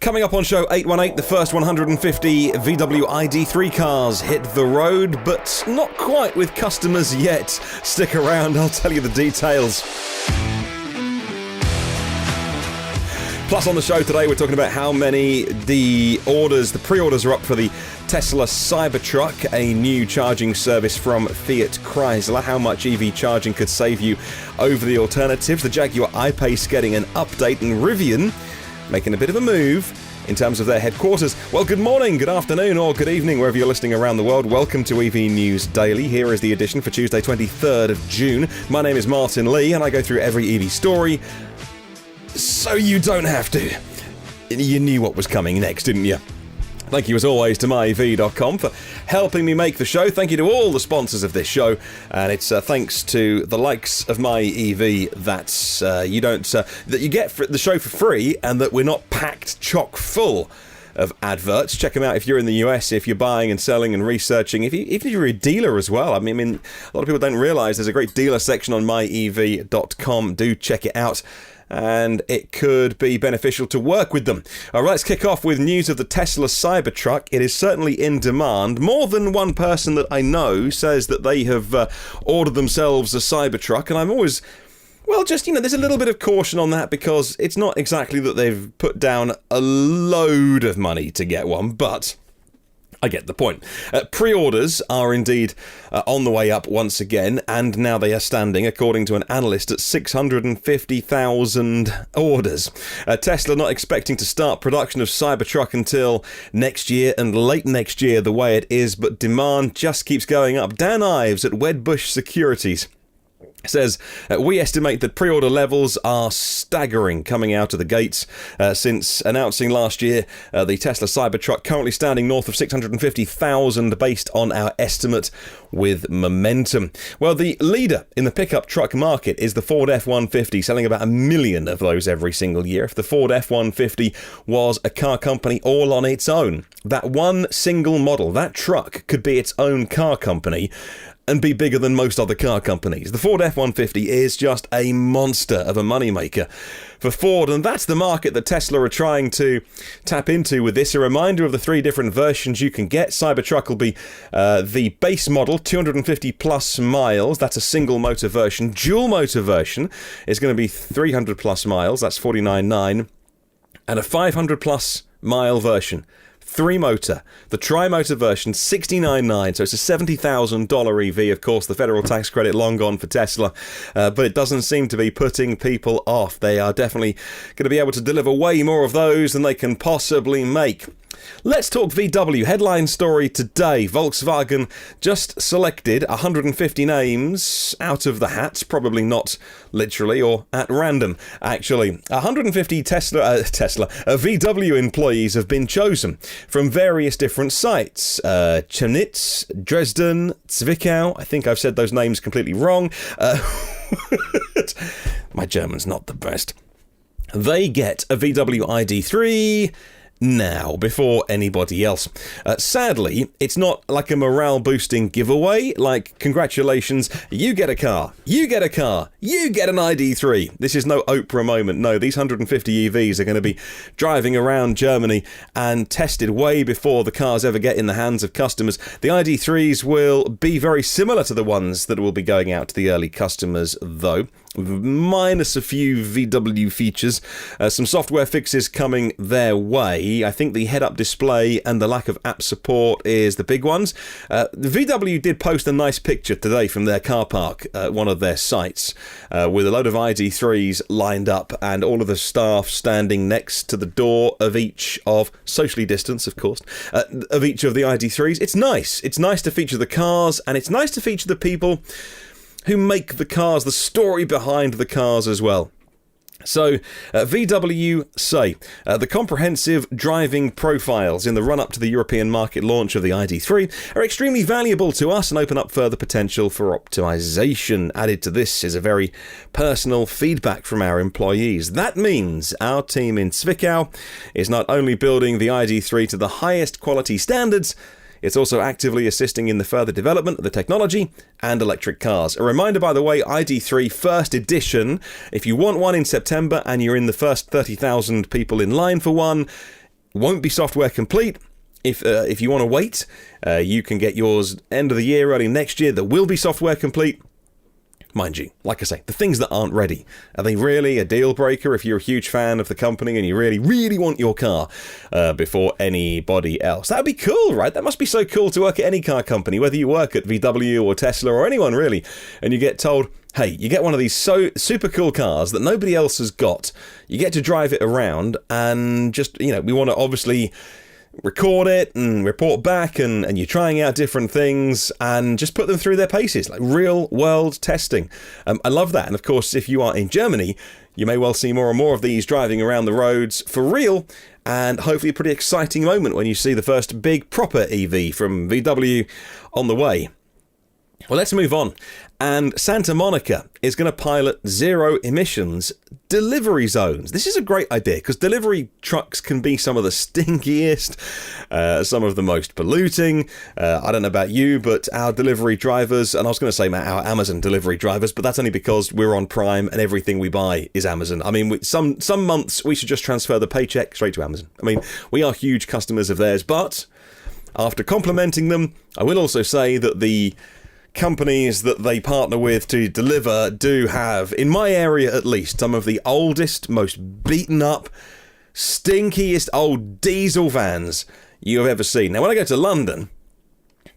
Coming up on show 818, the first 150 VW ID3 cars hit the road, but not quite with customers yet. Stick around, I'll tell you the details. Plus on the show today, we're talking about how many the pre-orders are up for the Tesla Cybertruck, a new charging service from Fiat Chrysler, how much EV charging could save you over the alternatives, the Jaguar I-Pace getting an update, and Rivian making a bit of a move in terms of their headquarters. Well, good morning, good afternoon, or good evening, wherever you're listening around the world. Welcome to EV News Daily. Here is the edition for Tuesday, 23rd of June. My name is Martin Lee, and I go through every EV story so you don't have to. You knew what was coming next, didn't you? Thank you as always to myev.com for helping me make the show. Thank you to all the sponsors of this show, and it's thanks to the likes of MyEV that you get the show for free, and that we're not packed chock full of adverts. Check them out if you're in the US, if you're buying and selling and researching, even if you're a dealer as well. I mean, a lot of people don't realise there's a great dealer section on myev.com. Do check it out, and it could be beneficial to work with them. All right, let's kick off with news of the Tesla Cybertruck. It is certainly in demand. More than one person that I know says that they have ordered themselves a Cybertruck, and I'm always... well, just, there's a little bit of caution on that, because it's not exactly that they've put down a load of money to get one, but I get the point. Pre-orders are indeed on the way up once again, and now they are standing, according to an analyst, at 650,000 orders. Tesla not expecting to start production of Cybertruck until next year, and late next year the way it is, but demand just keeps going up. Dan Ives at Wedbush Securities says, we estimate that pre-order levels are staggering coming out of the gates since announcing last year the Tesla Cybertruck, currently standing north of 650,000 based on our estimate with momentum. Well, the leader in the pickup truck market is the Ford F-150, selling about 1 million of those every single year. If the Ford F-150 was a car company all on its own, that one single model, that truck, could be its own car company and be bigger than most other car companies. The Ford F-150 is just a monster of a moneymaker for Ford, and that's the market that Tesla are trying to tap into with this. A reminder of the 3 different versions you can get. Cybertruck will be the base model, 250 plus miles. That's a single motor version. Dual motor version is going to be 300 plus miles. That's 49.9. And a 500 plus mile version, 3-motor, the tri-motor version, $69,900, so it's a $70,000 EV. Of course, the federal tax credit long gone for Tesla, but it doesn't seem to be putting people off. They are definitely going to be able to deliver way more of those than they can possibly make. Let's talk VW. Headline story today. Volkswagen just selected 150 names out of the hat, probably not literally or at random, actually. 150 VW employees have been chosen from various different sites. Chemnitz, Dresden, Zwickau. I think I've said those names completely wrong. My German's not the best. They get a VW ID3 now, before anybody else. Sadly, it's not like a morale-boosting giveaway, like, congratulations, you get a car, you get a car, you get an ID3. This is no Oprah moment. No, these 150 EVs are going to be driving around Germany and tested way before the cars ever get in the hands of customers. The ID3s will be very similar to the ones that will be going out to the early customers, though, minus a few VW features. Some software fixes coming their way. I think the head-up display and the lack of app support is the big ones. VW did post a nice picture today from their car park at one of their sites with a load of ID3s lined up and all of the staff standing next to the door of each of, socially distanced of course, of each of the ID3s. It's nice. It's nice to feature the cars, and it's nice to feature the people who make the cars, the story behind the cars as well. So, VW say the comprehensive driving profiles in the run-up to the European market launch of the ID3 are extremely valuable to us and open up further potential for optimization. Added to this is a very personal feedback from our employees. That means our team in Zwickau is not only building the ID3 to the highest quality standards, it's also actively assisting in the further development of the technology and electric cars. A reminder, by the way, ID3 First Edition, if you want one in September and you're in the first 30,000 people in line for one, won't be software complete. If you want to wait, you can get yours end of the year, early next year. That will be software complete. Mind you, like I say, the things that aren't ready, are they really a deal breaker if you're a huge fan of the company and you really, really want your car before anybody else? That would be cool, right? That must be so cool to work at any car company, whether you work at VW or Tesla or anyone really, and you get told, hey, you get one of these so super cool cars that nobody else has got. You get to drive it around and just, we want to obviously record it and report back, and you're trying out different things and just put them through their paces, like real world testing. I love that. And of course, if you are in Germany, you may well see more and more of these driving around the roads for real, and hopefully a pretty exciting moment when you see the first big proper EV from VW on the way. Well, let's move on. And Santa Monica is going to pilot zero emissions delivery zones. This is a great idea because delivery trucks can be some of the stinkiest, some of the most polluting. I don't know about you, but our delivery drivers, and I was going to say our Amazon delivery drivers, but that's only because we're on Prime and everything we buy is Amazon. I mean, some months we should just transfer the paycheck straight to Amazon. I mean, we are huge customers of theirs, but after complimenting them, I will also say that the companies that they partner with to deliver do have, in my area at least, some of the oldest, most beaten up, stinkiest old diesel vans you have ever seen. Now, when I go to London,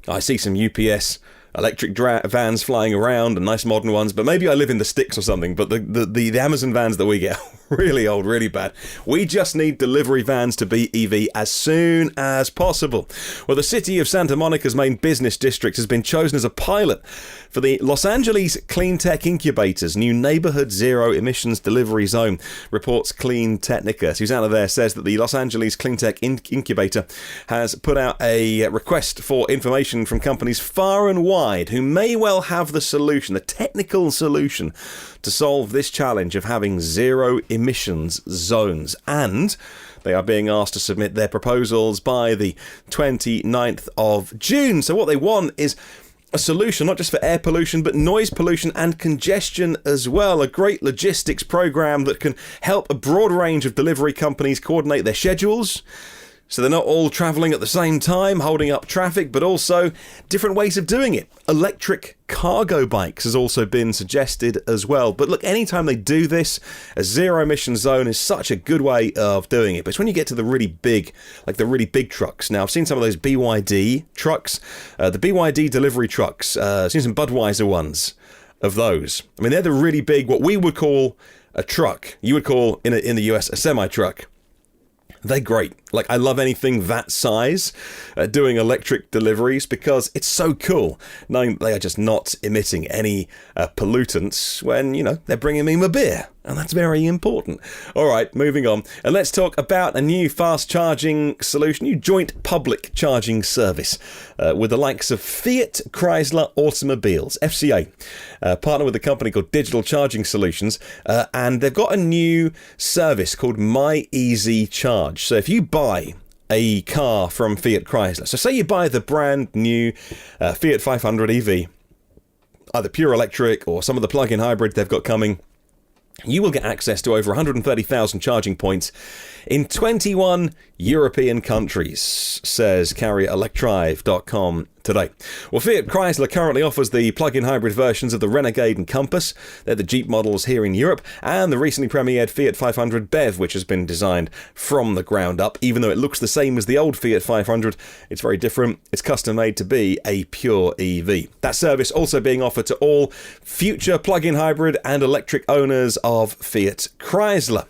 I see some UPS electric vans flying around and nice modern ones, but maybe I live in the sticks or something, but the Amazon vans that we get are really old, really bad. We just need delivery vans to be EV as soon as possible. Well, the city of Santa Monica's main business district has been chosen as a pilot for the Los Angeles Clean Tech Incubator's new neighborhood zero emissions delivery zone, reports Clean Technica. Susanna there says that the Los Angeles Clean Tech Incubator has put out a request for information from companies far and wide who may well have the solution, the technical solution, to solve this challenge of having zero emissions zones. And they are being asked to submit their proposals by the 29th of June. So what they want is a solution not just for air pollution, but noise pollution and congestion as well. A great logistics program that can help a broad range of delivery companies coordinate their schedules, so they're not all travelling at the same time, holding up traffic, but also different ways of doing it. Electric cargo bikes has also been suggested as well. But look, anytime they do this, a zero emission zone is such a good way of doing it. But it's when you get to the really big, trucks. Now, I've seen some of those BYD trucks, the BYD delivery trucks. I've seen some Budweiser ones of those. I mean, they're the really big, what we would call a truck. You would call, in the US, a semi-truck. They're great. Like, I love anything that size doing electric deliveries because it's so cool knowing they are just not emitting any pollutants when, they're bringing me my beer. And that's very important. All right, moving on. And let's talk about a new fast charging solution, new joint public charging service with the likes of Fiat Chrysler Automobiles, FCA, partner with a company called Digital Charging Solutions. And they've got a new service called My Easy Charge. So if you buy a car from Fiat Chrysler, so say you buy the brand new Fiat 500 EV, either pure electric or some of the plug-in hybrid they've got coming, you will get access to over 130,000 charging points in 21 European countries, says carrierelectrive.com today. Well, Fiat Chrysler currently offers the plug-in hybrid versions of the Renegade and Compass. They're the Jeep models here in Europe, and the recently premiered Fiat 500 BEV, which has been designed from the ground up. Even though it looks the same as the old Fiat 500, it's very different. It's custom-made to be a pure EV. That service also being offered to all future plug-in hybrid and electric owners of Fiat Chrysler.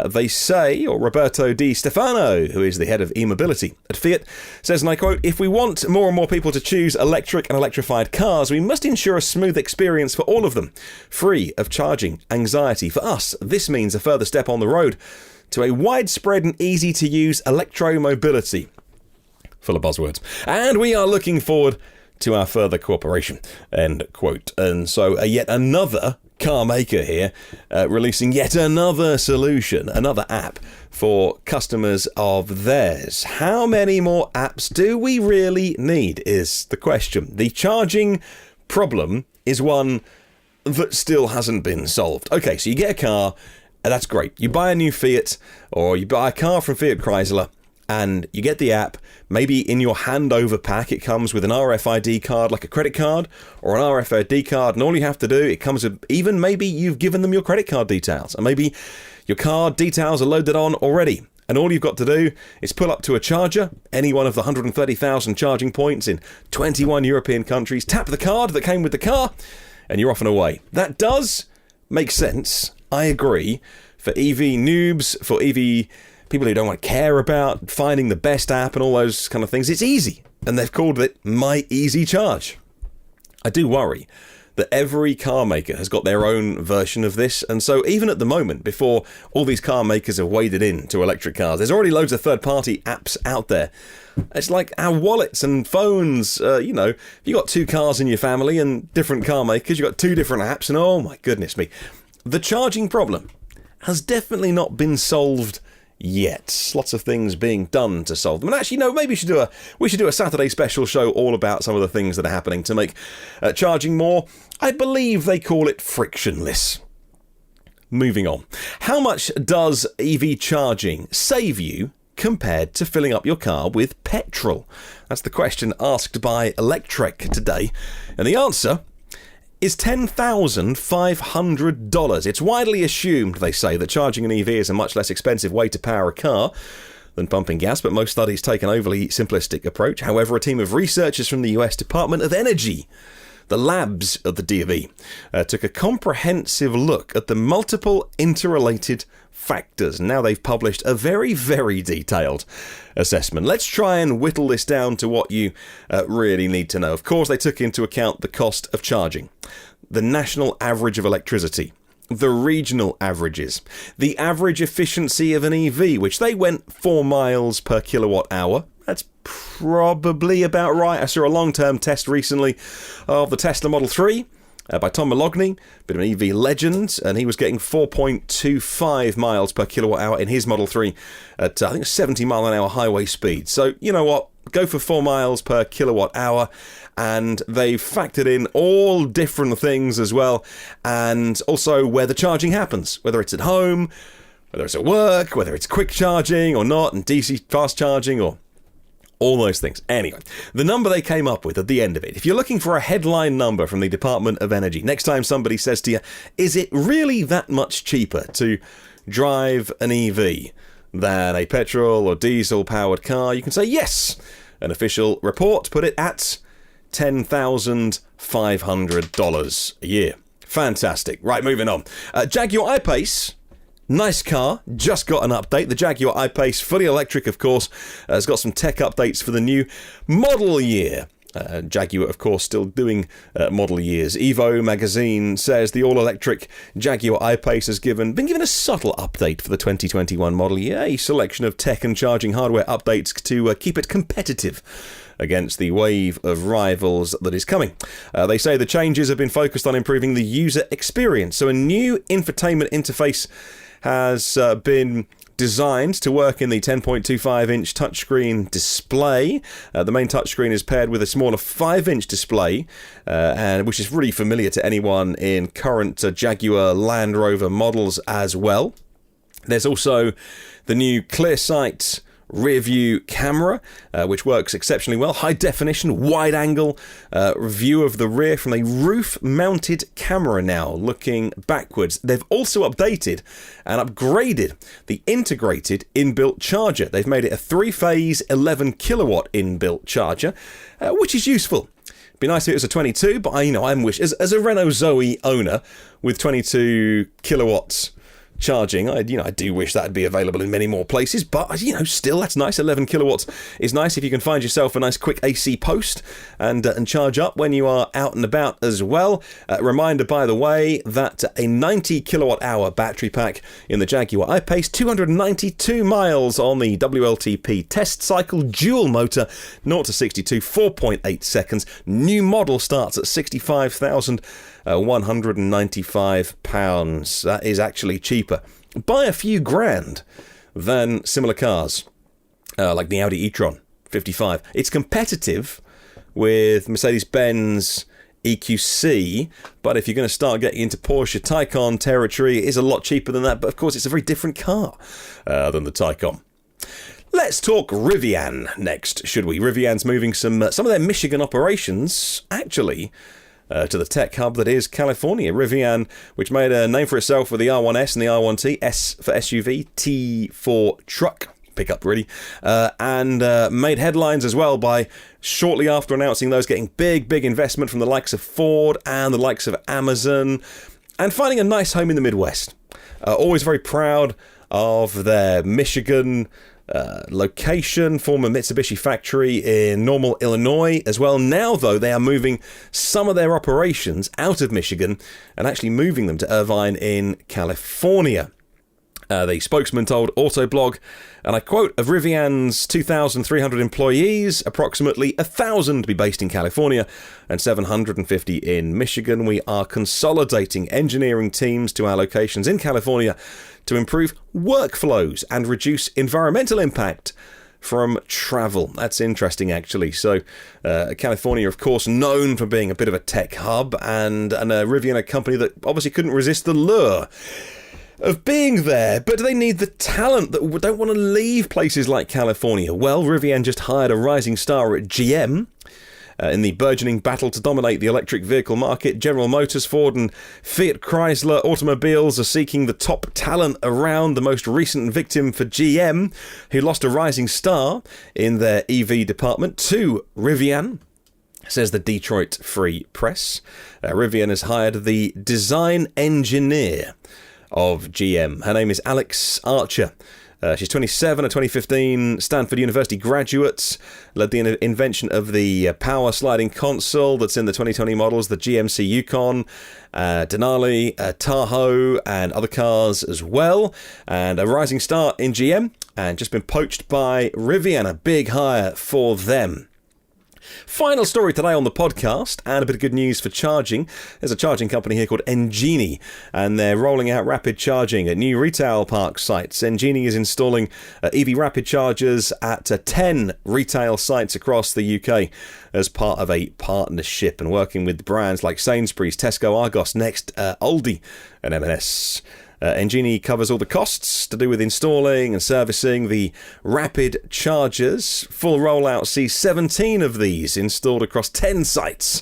They say, or Roberto Di Stefano, who is the head of e-mobility at Fiat, says, and I quote, "If we want more and more people to choose electric and electrified cars, we must ensure a smooth experience for all of them, free of charging anxiety. For us, this means a further step on the road to a widespread and easy-to-use electromobility." Full of buzzwords. "And we are looking forward to our further cooperation," end quote. And so yet another car maker here releasing yet another solution, another app for customers of theirs. How many more apps do we really need is the question. The charging problem is one that still hasn't been solved. Okay, so you get a car, and that's great. You buy a new Fiat, or you buy a car from Fiat Chrysler, and you get the app. Maybe in your handover pack it comes with an RFID card like a credit card, or an RFID card, and all you have to do, it comes with, even maybe you've given them your credit card details, and maybe your card details are loaded on already, and all you've got to do is pull up to a charger, any one of the 130,000 charging points in 21 European countries, tap the card that came with the car, and you're off and away. That does make sense, I agree, for EV noobs, for EV people who don't want to care about finding the best app and all those kind of things. It's easy, and they've called it My Easy Charge. I do worry that every car maker has got their own version of this, and so even at the moment, before all these car makers have waded into electric cars, there's already loads of third-party apps out there. It's like our wallets and phones. You know, if you've got two cars in your family and different car makers, you've got two different apps, and oh my goodness me. The charging problem has definitely not been solved yet. Lots of things being done to solve them. And actually, no, maybe we should do a Saturday special show all about some of the things that are happening to make charging more, I believe they call it, frictionless. Moving on. How much does EV charging save you compared to filling up your car with petrol? That's the question asked by Electrek today. And the answer is $10,500. It's widely assumed, they say, that charging an EV is a much less expensive way to power a car than pumping gas, but most studies take an overly simplistic approach. However, a team of researchers from the US Department of Energy, the labs of the DOE, took a comprehensive look at the multiple interrelated factors. Now they've published a very, very detailed assessment. Let's try and whittle this down to what you really need to know. Of course, they took into account the cost of charging, the national average of electricity, the regional averages, the average efficiency of an EV, which they went 4 miles per kilowatt hour. That's probably about right. I saw a long-term test recently of the Tesla Model 3 by Tom Moloughney, bit of an EV legend, and he was getting 4.25 miles per kilowatt hour in his Model 3 at, I think, 70 mile an hour highway speed. So, you know what? Go for 4 miles per kilowatt hour, and they've factored in all different things as well, and also where the charging happens, whether it's at home, whether it's at work, whether it's quick charging or not, and DC fast charging, or all those things. Anyway, the number they came up with at the end of it, if you're looking for a headline number from the Department of Energy, next time somebody says to you, is it really that much cheaper to drive an EV than a petrol or diesel powered car, you can say yes. An official report put it at $10,500 a year. Fantastic. Right, moving on. Jaguar I-Pace. Nice car, just got an update. The Jaguar I-Pace, fully electric of course, has got some tech updates for the new model year. Jaguar, of course, still doing model years. Evo magazine says the all-electric Jaguar I-Pace has been given a subtle update for the 2021 model year, a selection of tech and charging hardware updates to keep it competitive against the wave of rivals that is coming. They say the changes have been focused on improving the user experience. So a new infotainment interface has been designed to work in the 10.25-inch touchscreen display. The main touchscreen is paired with a smaller 5-inch display, and which is really familiar to anyone in current Jaguar Land Rover models as well. There's also the new ClearSight rear view camera, which works exceptionally well. High definition, wide angle view of the rear from a roof mounted camera now looking backwards. They've also updated and upgraded the integrated inbuilt charger. They've made it a 3-phase 11 kilowatt inbuilt charger, which is useful. It'd be nice if it was a 22, but I'm wish as a Renault Zoe owner with 22 kilowatts charging, I do wish that'd be available in many more places, but still, that's nice. 11 kilowatts is nice if you can find yourself a nice quick AC post and charge up when you are out and about as well. Reminder, by the way, that a 90 kilowatt hour battery pack in the Jaguar I-Pace, 292 miles on the WLTP test cycle, dual motor, 0 to 62, 4.8 seconds. New model starts at £65,195. That is actually cheaper by a few grand than similar cars like the Audi e-tron 55. It's competitive with Mercedes-Benz EQC, but if you're going to start getting into Porsche Taycan territory, it is a lot cheaper than that, but of course it's a very different car than the Taycan. Let's talk Rivian next, should we? Rivian's moving some of their Michigan operations, actually, to the tech hub that is California. Rivian, which made a name for itself with the R1S and the R1T, S for SUV, T for truck, pickup really, and made headlines as well by shortly after announcing those getting big investment from the likes of Ford and the likes of Amazon, and finding a nice home in the Midwest. Always very proud of their Michigan location, former Mitsubishi factory in Normal, Illinois as well. Now, though, they are moving some of their operations out of Michigan and actually moving them to Irvine in California. The spokesman told Autoblog, and I quote, of Rivian's 2,300 employees, approximately 1,000 be based in California and 750 in Michigan. We are consolidating engineering teams to our locations in California to improve workflows and reduce environmental impact from travel. That's interesting, actually. So, California, of course, known for being a bit of a tech hub, and Rivian, a company that obviously couldn't resist the lure of being there. But do they need the talent that don't want to leave places like California? Well, Rivian just hired a rising star at GM. In the burgeoning battle to dominate the electric vehicle market, General Motors, Ford and Fiat Chrysler automobiles are seeking the top talent around. The most recent victim for GM, who lost a rising star in their EV department to Rivian, says the Detroit Free Press. Rivian has hired the design engineer of GM. Her name is Alex Archer. She's 27, a 2015 Stanford University graduate, led the invention of the power sliding console that's in the 2020 models, the GMC Yukon, Denali, Tahoe, and other cars as well, and a rising star in GM, and just been poached by Rivian, a big hire for them. Final story today on the podcast, and a bit of good news for charging. There's a charging company here called Engenie, and they're rolling out rapid charging at new retail park sites. Engenie is installing EV rapid chargers at 10 retail sites across the UK as part of a partnership, and working with brands like Sainsbury's, Tesco, Argos, Next, Aldi and M&S. Engenie covers all the costs to do with installing and servicing the rapid chargers. Full rollout sees 17 of these installed across 10 sites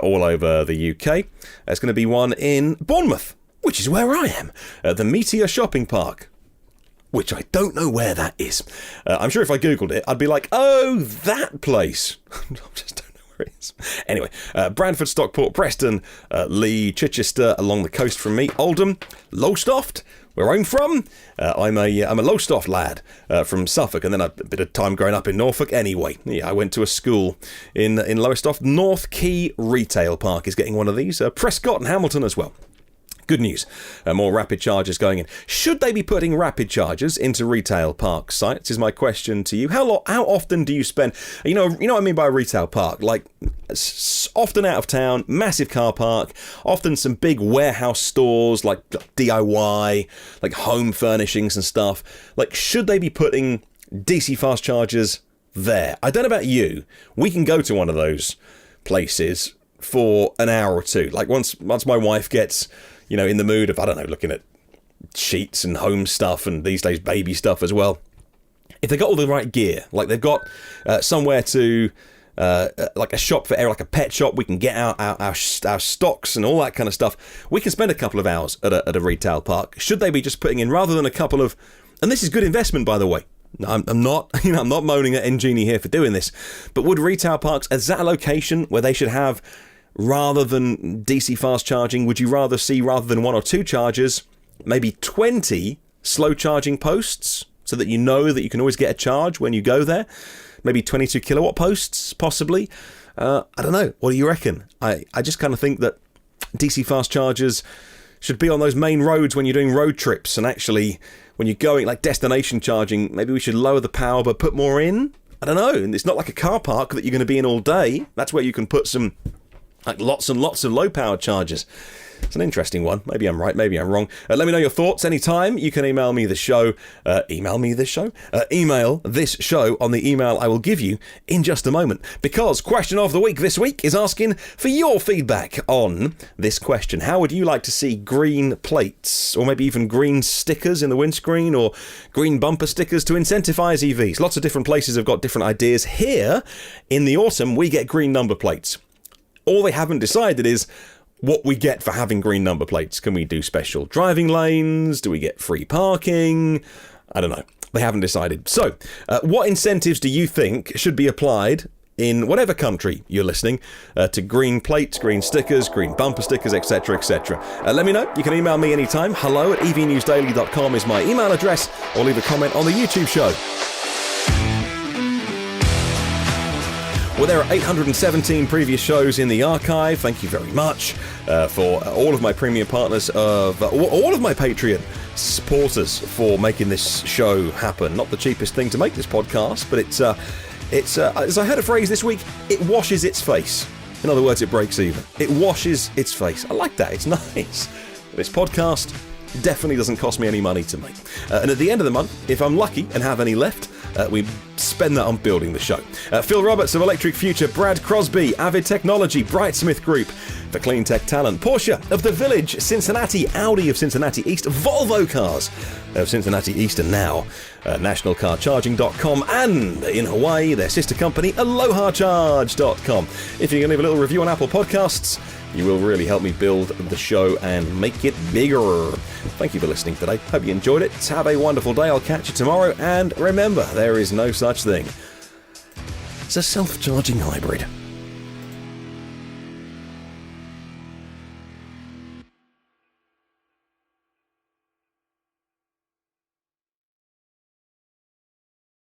all over the UK. There's going to be one in Bournemouth, which is where I am, at the Meteor Shopping Park, which I don't know where that is. I'm sure if I googled it, I'd be like, oh, that place. I just don't know. Anyway, Bradford, Stockport, Preston, Lee, Chichester, along the coast from me, Oldham, Lowestoft, where I'm from. I'm a Lowestoft lad from Suffolk, and then a bit of time growing up in Norfolk. Anyway, yeah, I went to a school in Lowestoft. North Quay Retail Park is getting one of these. Prescott and Hamilton as well. Good news, more rapid chargers going in. Should they be putting rapid chargers into retail park sites, is my question to you. How often do you spend, you know what I mean by a retail park? Like, often out of town, massive car park, often some big warehouse stores, like DIY, like home furnishings and stuff. Like, should they be putting DC fast chargers there? I don't know about you. We can go to one of those places for an hour or two. Like, once my wife gets, in the mood of, I don't know, looking at sheets and home stuff, and these days baby stuff as well. If they got all the right gear, like they've got somewhere to, like a shop for air, like a pet shop, we can get out our stocks and all that kind of stuff. We can spend a couple of hours at a retail park. Should they be just putting in, rather than a couple of, and this is good investment, by the way. I'm not moaning at Engenie here for doing this, but would retail parks, is that a location where they should have, rather than DC fast charging, would you rather see, rather than 1 or 2 chargers, maybe 20 slow charging posts, so that you know that you can always get a charge when you go there? Maybe 22 kilowatt posts, possibly. I don't know. What do you reckon? I just kind of think that DC fast chargers should be on those main roads when you're doing road trips, and actually when you're going like destination charging, maybe we should lower the power but put more in. I don't know. And it's not like a car park that you're going to be in all day. That's where you can put some, like, lots and lots of low power chargers. It's an interesting one. Maybe I'm right, maybe I'm wrong. Let me know your thoughts anytime. You can email me the show. Email this show on the email I will give you in just a moment. Because question of the week this week is asking for your feedback on this question. How would you like to see green plates, or maybe even green stickers in the windscreen, or green bumper stickers to incentivise EVs? Lots of different places have got different ideas. Here in the autumn, we get green number plates. All they haven't decided is what we get for having green number plates. Can we do special driving lanes? Do we get free parking? I don't know. They haven't decided. So, what incentives do you think should be applied in whatever country you're listening to green plates, green stickers, green bumper stickers, etc., etc.? Let me know. You can email me anytime. hello@evnewsdaily.com is my email address, or leave a comment on the YouTube show. Well, there are 817 previous shows in the archive. Thank you very much for all of my premium partners, all of my Patreon supporters for making this show happen. Not the cheapest thing to make this podcast, but it's as I heard a phrase this week, it washes its face. In other words, it breaks even. It washes its face. I like that. It's nice. This podcast definitely doesn't cost me any money to make. And at the end of the month, if I'm lucky and have any left, we spend that on building the show. Phil Roberts of Electric Future, Brad Crosby, Avid Technology, Brightsmith Group for Clean Tech Talent, Porsche of The Village, Cincinnati, Audi of Cincinnati East, Volvo Cars of Cincinnati East, and now NationalCarCharging.com, and in Hawaii, their sister company, AlohaCharge.com. If you can leave a little review on Apple Podcasts, you will really help me build the show and make it bigger. Thank you for listening today. Hope you enjoyed it. Have a wonderful day. I'll catch you tomorrow. And remember, there is no such thing as a self-charging hybrid.